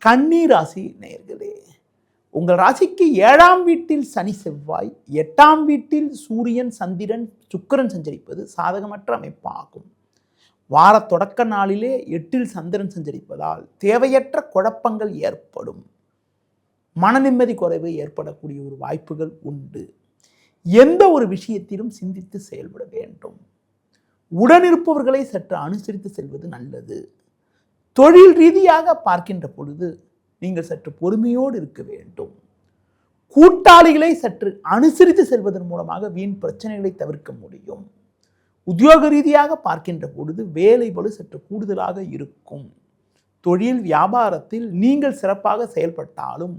கன்னி ராசி நேயர்களே, உங்கள் ராசிக்கு 7ஆம் வீட்டில் சனி செவ்வாய், 8ஆம் வீட்டில் சூரியன் சந்திரன் சுக்கிரன் சஞ்சரிப்பது சாதகமற்ற அமைப்பாகும். வார தொடக்க நாளிலே 8இல் சந்திரன் சஞ்சரிப்பதால் தேவையற்ற குழப்பங்கள் ஏற்படும். மன நிம்மதி குறைவு ஏற்படக்கூடிய ஒரு வாய்ப்புகள் உண்டு. எந்த ஒரு விஷயத்திலும் சிந்தித்து செயல்பட வேண்டும். உடனிருப்பவர்களை சற்று அனுசரித்து செல்வது நல்லது. தொழில் ரீதியாக பார்க்கின்ற பொழுது நீங்கள் சற்று பொறுமையோடு இருக்க வேண்டும். கூட்டாளிகளை சற்று அனுசரித்து செல்வதன் மூலமாக வீண் பிரச்சனைகளை தவிர்க்க முடியும். உத்தியோக ரீதியாக பார்க்கின்ற பொழுது வேலை பளு சற்று கூடுதலாக இருக்கும். தொழில் வியாபாரத்தில் நீங்கள் சிறப்பாக செயல்பட்டாலும்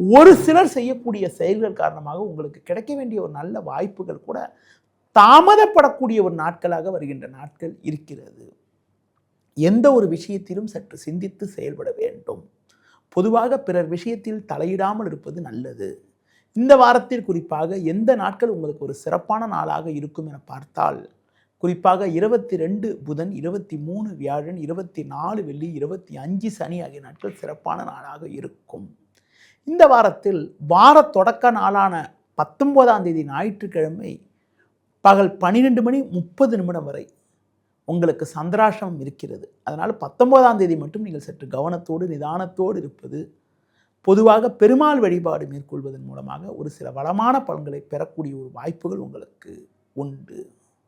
ஒரு சிலர் செய்யக்கூடிய செயல்கள் காரணமாக உங்களுக்கு கிடைக்க வேண்டிய ஒரு நல்ல வாய்ப்புகள் கூட தாமதப்படக்கூடிய ஒரு நாட்களாக வருகின்ற நாட்கள் இருக்கிறது. எந்த ஒரு விஷயத்திலும் சற்று சிந்தித்து செயல்பட வேண்டும். பொதுவாக பிறர் விஷயத்தில் தலையிடாமல் இருப்பது நல்லது. இந்த வாரத்தில் குறிப்பாக எந்த நாட்கள் உங்களுக்கு ஒரு சிறப்பான நாளாக இருக்கும் என பார்த்தால், குறிப்பாக 22 புதன், 23 வியாழன், 24 வெள்ளி, 25 சனி ஆகிய நாட்கள் சிறப்பான நாளாக இருக்கும். இந்த வாரத்தில் வார தொடக்க நாளான 19ஆம் தேதி ஞாயிற்றுக்கிழமை பகல் 12:30 வரை உங்களுக்கு சந்திராஷ்டமம் இருக்கிறது. அதனால் 19ஆம் தேதி மட்டும் நீங்கள் சற்று கவனத்தோடு நிதானத்தோடு இருப்பது, பொதுவாக பெருமாள் வழிபாடு மேற்கொள்வதன் மூலமாக ஒரு சில வளமான பலன்களை பெறக்கூடிய ஒரு வாய்ப்புகள் உங்களுக்கு உண்டு.